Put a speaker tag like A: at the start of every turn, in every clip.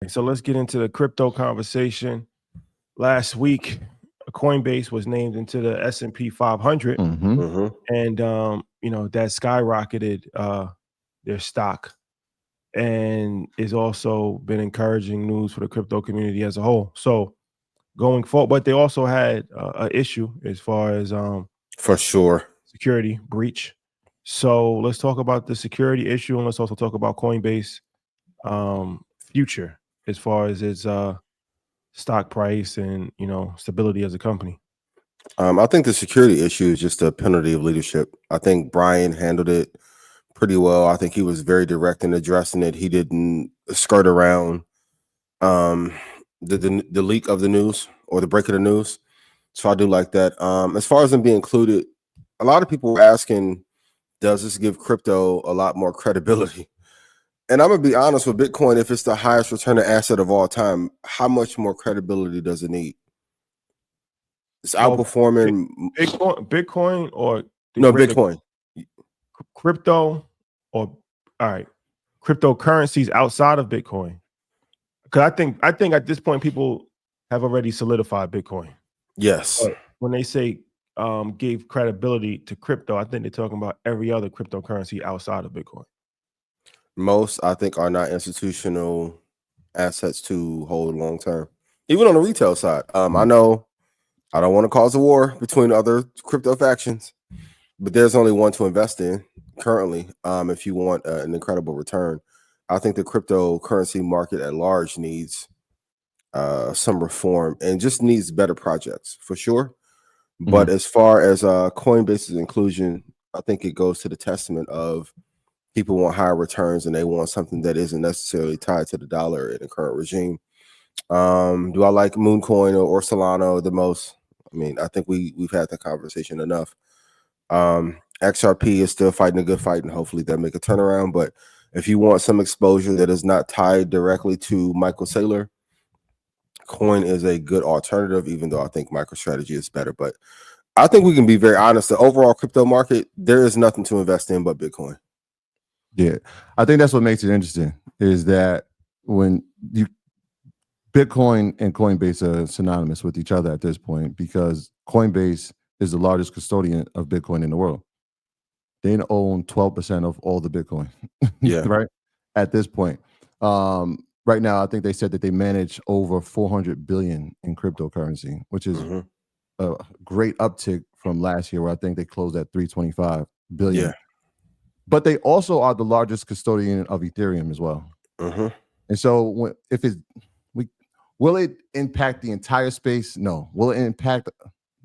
A: So let's get into the crypto conversation. Last week, Coinbase was named into the S&P 500, and that skyrocketed their stock, and is also been encouraging news for the crypto community as a whole. So going forward, but they also had an issue as far as
B: for sure
A: security breach. So let's talk about the security issue, and let's also talk about Coinbase future as far as its stock price and stability as a company.
B: I think the security issue is just a penalty of leadership. I think Brian handled it pretty well. I think he was very direct in addressing it. He didn't skirt around the leak of the news or the break of the news. So I do like that. As far as them being included, a lot of people were asking, does this give crypto a lot more credibility? And I'm gonna be honest with Bitcoin, if it's the highest returning asset of all time, how much more credibility does it need? It's outperforming
A: Bitcoin or
B: Bitcoin.
A: Crypto or cryptocurrencies outside of Bitcoin. Because I think at this point people have already solidified Bitcoin.
B: Yes.
A: But when they say gave credibility to crypto, I think they're talking about every other cryptocurrency outside of Bitcoin.
B: Most, I think, are not institutional assets to hold long term, even on the retail side. I know I don't want to cause a war between other crypto factions, but there's only one to invest in currently. If you want an incredible return, I think the cryptocurrency market at large needs some reform and just needs better projects for sure. But as far as Coinbase's inclusion, I think it goes to the testament of people want higher returns and they want something that isn't necessarily tied to the dollar in the current regime. Do I like Mooncoin or Solana the most? I mean, I think we've had that conversation enough. XRP is still fighting a good fight, and hopefully they'll make a turnaround. But if you want some exposure that is not tied directly to Michael Saylor, Coin is a good alternative, even though I think MicroStrategy is better. But I think we can be very honest. The overall crypto market, there is nothing to invest in but Bitcoin.
C: Yeah, I think that's what makes it interesting is that when Bitcoin and Coinbase are synonymous with each other at this point because Coinbase is the largest custodian of Bitcoin in the world. They own 12% of all the Bitcoin.
B: Yeah.
C: Right? At this point. Right now, I think they said that they manage over 400 billion in cryptocurrency, which is a great uptick from last year where I think they closed at 325 billion.
B: Yeah.
C: But they also are the largest custodian of Ethereum as well. And so will it impact the entire space? No. Will it impact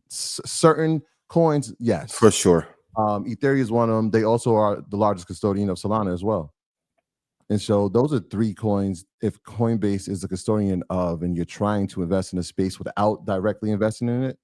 C: certain coins? Yes.
B: For sure.
C: Ethereum is one of them. They also are the largest custodian of Solana as well. And so those are three coins. If Coinbase is the custodian of, and you're trying to invest in a space without directly investing in it,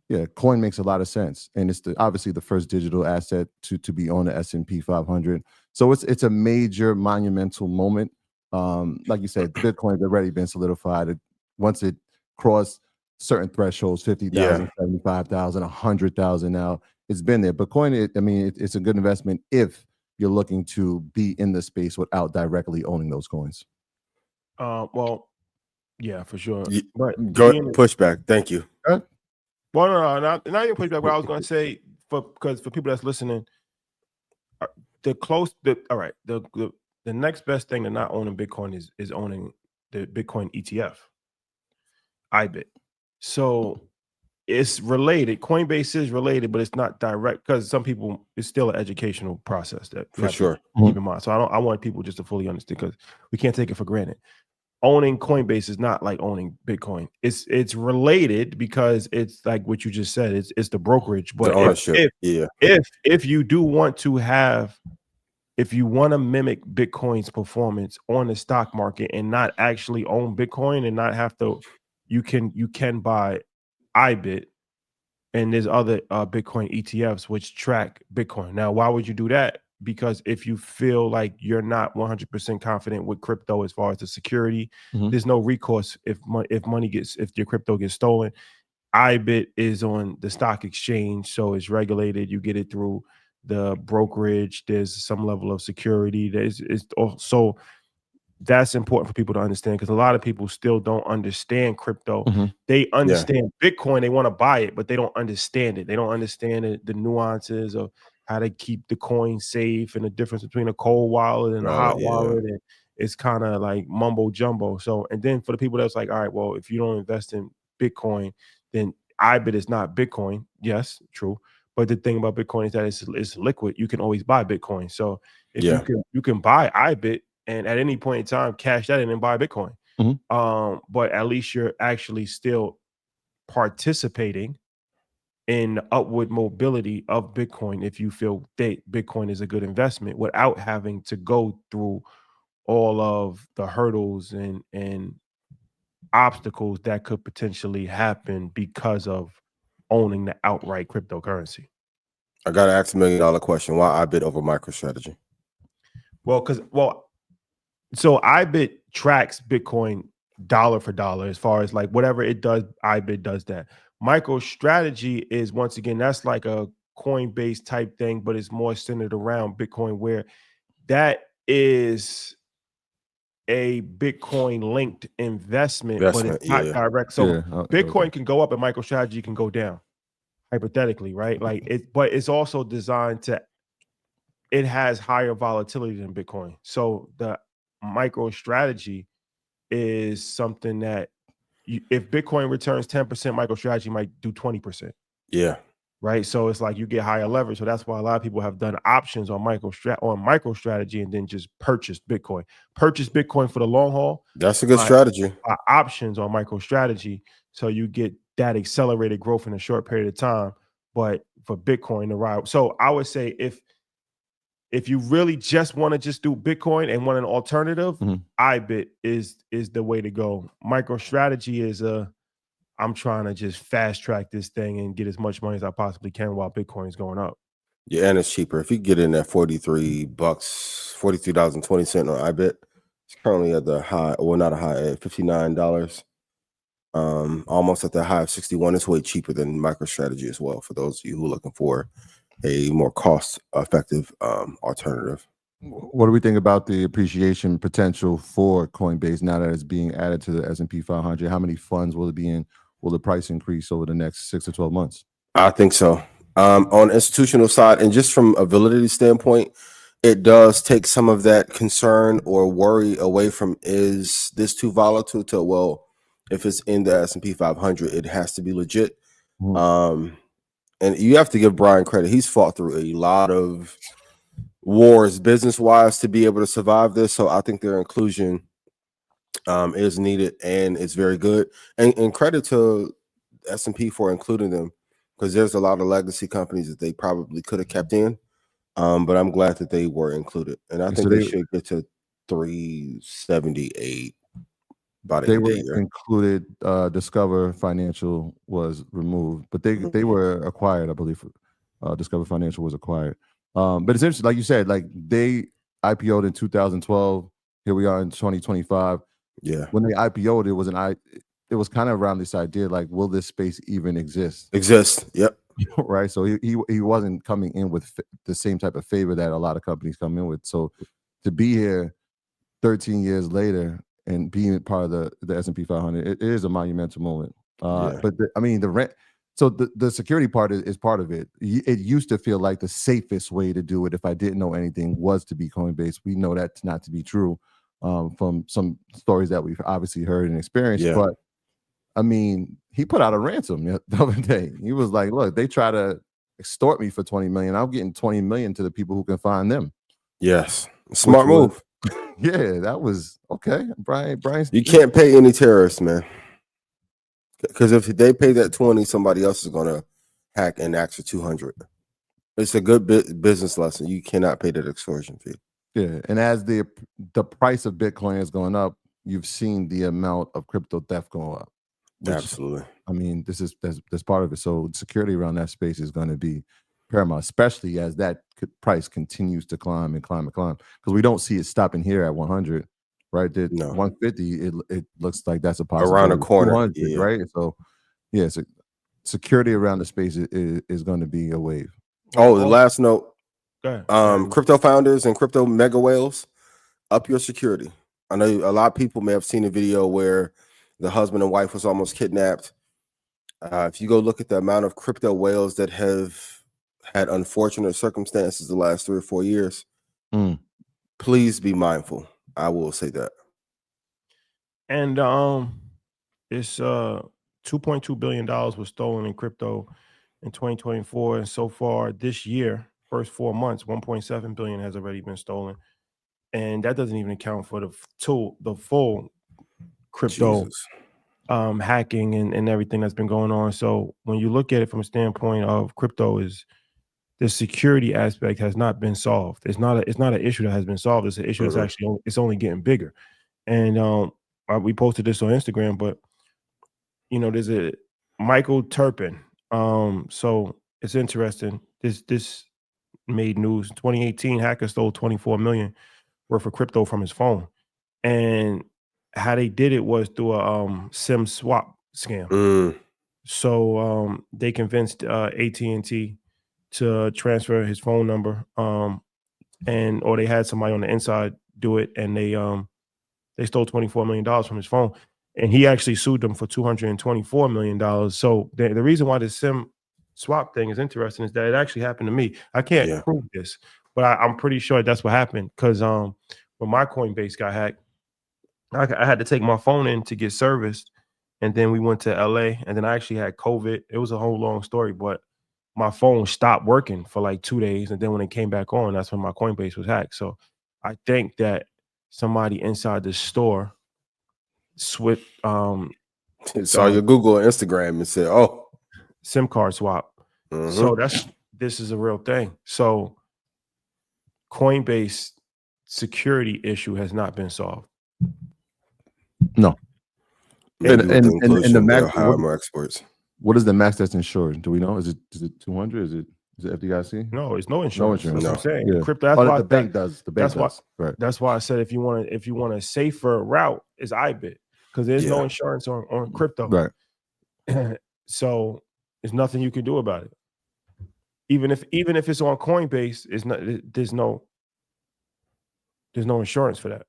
C: yeah, Coin makes a lot of sense. And it's obviously the first digital asset to be on the S&P 500. So it's a major monumental moment. Like you said, Bitcoin's already been solidified. Once it crossed certain thresholds, 50,000, 75,000, 100,000 now, it's been there. But Coin, it's a good investment if you're looking to be in the space without directly owning those coins.
A: Well, yeah, for sure.
B: But go pushback. Thank you.
A: Well, no, not even pushback. What I was going to say, because for people that's listening, the next best thing to not owning Bitcoin is owning the Bitcoin ETF, IBIT. So it's related. Coinbase is related, but it's not direct because some people, it's still an educational process that
B: for sure
A: keep in mind. So I want people just to fully understand because we can't take it for granted. Owning Coinbase is not like owning Bitcoin. It's related because it's like what you just said. It's the brokerage. But
B: the ownership.
A: If you do want to if you want to mimic Bitcoin's performance on the stock market and not actually own Bitcoin and not have to, you can buy IBIT, and there's other Bitcoin ETFs which track Bitcoin. Now, why would you do that? Because if you feel like you're not 100% confident with crypto as far as the security, there's no recourse if your crypto gets stolen. IBIT is on the stock exchange, so it's regulated. You get it through the brokerage. There's some level of security. It's also that's important for people to understand, because a lot of people still don't understand crypto.
C: Mhm.
A: They understand Bitcoin, they want to buy it, but they don't understand it. They don't understand the nuances of how to keep the coin safe and the difference between a cold wallet and a hot wallet. And it's kind of like mumbo jumbo. So, and then for the people that's like, all right, well, if you don't invest in Bitcoin, then IBIT is not Bitcoin. Yes, true. But the thing about Bitcoin is that it's liquid. You can always buy Bitcoin. So if you can buy IBIT and at any point in time cash that in and buy Bitcoin.
C: Mhm.
A: But at least you're actually still participating in the upward mobility of Bitcoin if you feel that Bitcoin is a good investment without having to go through all of the hurdles and obstacles that could potentially happen because of owning the outright cryptocurrency.
B: I got to ask $1 million question. Why IBIT over MicroStrategy?
A: So IBIT tracks Bitcoin dollar for dollar as far as like whatever it does, IBIT does that. MicroStrategy is, once again, that's like a Coinbase type thing, but it's more centered around Bitcoin, where that is a Bitcoin linked investment, but it's not direct. So Bitcoin can go up and MicroStrategy can go down, hypothetically, right? Like but it's also designed to, it has higher volatility than Bitcoin. So the MicroStrategy is something that if Bitcoin returns 10%, MicroStrategy might do 20%.
B: Yeah.
A: Right. So it's like you get higher leverage. So that's why a lot of people have done options on MicroStrategy and then just purchased Bitcoin. Purchase Bitcoin for the long haul.
B: That's a good strategy.
A: Options on MicroStrategy. So you get that accelerated growth in a short period of time. But for Bitcoin to ride. So I would say if you really just want to just do Bitcoin and want an alternative, IBIT is the way to go. MicroStrategy is I'm trying to just fast track this thing and get as much money as I possibly can while Bitcoin is going up.
B: Yeah, and it's cheaper. If you get in at $43, $43.20 on IBIT, it's currently at the high, well, not a high, at $59. Almost at the high of 61. It's way cheaper than MicroStrategy as well, for those of you who are looking for a more cost-effective alternative.
C: What do we think about the appreciation potential for Coinbase now that it's being added to the S&P 500? How many funds will it be in? Will the price increase over the next 6 to 12 months?
B: I think so. On the institutional side, and just from a validity standpoint, it does take some of that concern or worry away from, is this too volatile, to, well, if it's in the S&P 500, it has to be legit. And you have to give Brian credit. He's fought through a lot of wars business-wise to be able to survive this. So I think their inclusion is needed, and it's very good. And credit to S&P for including them, because there's a lot of legacy companies that they probably could have kept in. But I'm glad that they were included. And I think they should get to 378 by the
C: they
B: end
C: were
B: of the year.
C: Included. Discover Financial was removed, but they were acquired, I believe. Discover Financial was acquired. But it's interesting, like you said, like they IPO'd in 2012. Here we are in 2025.
B: Yeah.
C: When they IPO'd, it was kind of around this idea, like, will this space even exist?
B: Yep.
C: Right. So he wasn't coming in with the same type of favor that a lot of companies come in with. So to be here 13 years later and being part of the S&P 500, it is a monumental moment. But the rent. So the security part is part of it. It used to feel like the safest way to do it, if I didn't know anything, was to be Coinbase. We know that's not to be true from some stories that we've obviously heard and experienced. But I mean, he put out a ransom the other day. He was like, look, they try to extort me for 20 million. I'm getting 20 million to the people who can find them.
B: Yes. Smart move.
C: Yeah, that was okay. Brian,
B: you can't pay any terrorists, man. Because if they pay that 20, somebody else is going to hack and ask for 200. It's a good business lesson. You cannot pay that extortion fee.
C: Yeah, and as the price of Bitcoin is going up, you've seen the amount of crypto theft go up.
B: Absolutely.
C: I mean, that's part of it. So security around that space is going to be paramount, especially as that price continues to climb and climb and climb. Because we don't see it stopping here at 100, right? No. 150, it looks like that's a possibility.
B: Around the corner,
C: 200, right? So, yeah, so security around the space is going to be a wave.
B: Oh, the last note. Crypto founders and crypto mega whales, up your security. I know a lot of people may have seen a video where the husband and wife was almost kidnapped. If you go look at the amount of crypto whales that have had unfortunate circumstances the last 3 or 4 years, please be mindful. I will say that.
A: And it's $2.2 billion was stolen in crypto in 2024, and so far this year, first 4 months, 1.7 billion has already been stolen, and that doesn't even account for the full crypto
B: Jesus.
A: hacking and everything that's been going on. So when you look at it from a standpoint of crypto, is the security aspect has not been solved. It's not an issue that has been solved. It's an issue that's actually it's only getting bigger. And we posted this on Instagram, but there's a Michael Turpin. So it's interesting. This made news. 2018, hacker stole 24 million worth of crypto from his phone, and how they did it was through a SIM swap scam. So they convinced AT&T to transfer his phone number, or they had somebody on the inside do it, and they stole $24 million from his phone, and he actually sued them for $224 million. So the reason why the SIM swap thing is interesting is that it actually happened to me. I can't prove this, but I'm pretty sure that's what happened, because when my Coinbase got hacked, I had to take my phone in to get serviced, and then we went to LA, and then I actually had COVID. It was a whole long story, but my phone stopped working for like 2 days, and then when it came back on, that's when my Coinbase was hacked. So I think that somebody inside the store saw
B: your Google and Instagram and said, "Oh,
A: SIM card swap." So this is a real thing. So Coinbase security issue has not been solved.
C: No.
B: Maybe
C: and the max,
B: hire more experts.
C: What is the max that's insured? Do we know? Is it 200? Is it FDIC?
A: No, it's no insurance.
C: No insurance.
A: That's what I'm saying.
C: Yeah.
A: Crypto. That's why
C: the bank does. The bank does. Right.
A: That's why I said if you want a safer route is IBIT, because there's no insurance on crypto.
C: Right.
A: So there's nothing you can do about it. Even if it's on Coinbase, there's no insurance for that.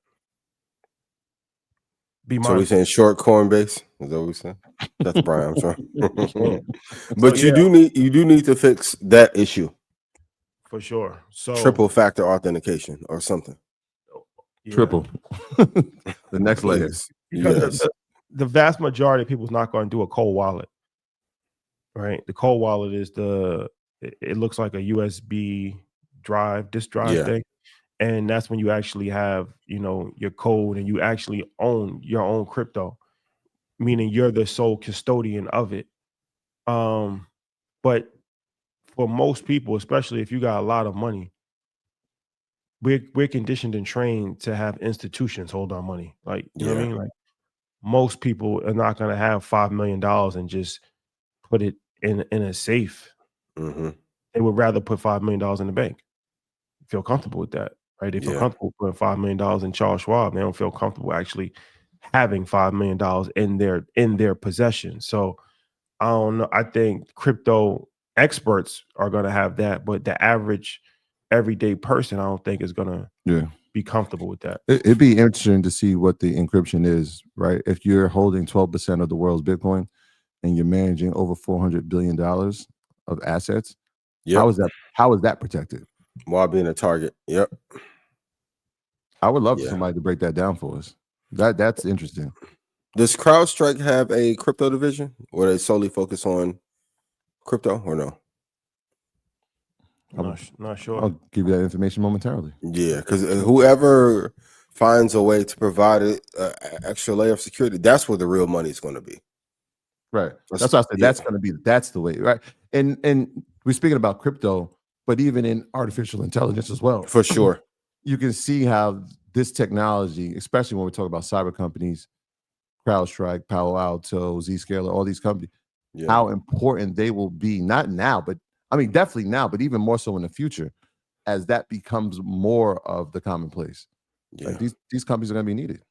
B: So we saying short Coinbase? Is that what we saying? That's Brian. I'm sorry. But you do need to fix that issue
A: for sure. So
B: triple factor authentication or something.
C: Triple. The next layer.
A: Because the vast majority of people is not going to do a cold wallet, right? The cold wallet is it looks like a USB disk drive thing. And that's when you actually have, your code, and you actually own your own crypto, meaning you're the sole custodian of it. But for most people, especially if you got a lot of money, we're conditioned and trained to have institutions hold our money. Like, you know what I mean? Like, most people are not going to have $5 million and just put it in a safe. They would rather put $5 million in the bank. Feel comfortable with that. Right? They feel comfortable putting $5 million in Charles Schwab. They don't feel comfortable actually having $5 million in their possession. So I don't know. I think crypto experts are going to have that, but the average everyday person, I don't think is going to be comfortable with that.
C: It'd be interesting to see what the encryption is, right? If you're holding 12% of the world's Bitcoin and you're managing over $400 billion of assets, how is that protected?
B: While being a target. Yep.
C: I would love for somebody to break that down for us. That's interesting.
B: Does CrowdStrike have a crypto division where they solely focus on crypto or no?
A: I'm not sure.
C: I'll give you that information momentarily.
B: Yeah, because whoever finds a way to provide an extra layer of security, that's where the real money is going to be.
C: Right. That's what I said. That's the way. Right. And we're speaking about crypto, but even in artificial intelligence as well.
B: For sure.
C: You can see how this technology, especially when we talk about cyber companies, CrowdStrike, Palo Alto, Zscaler, all these companies, how important they will be, not now, but I mean, definitely now, but even more so in the future, as that becomes more of the commonplace. Like these companies are going to be needed.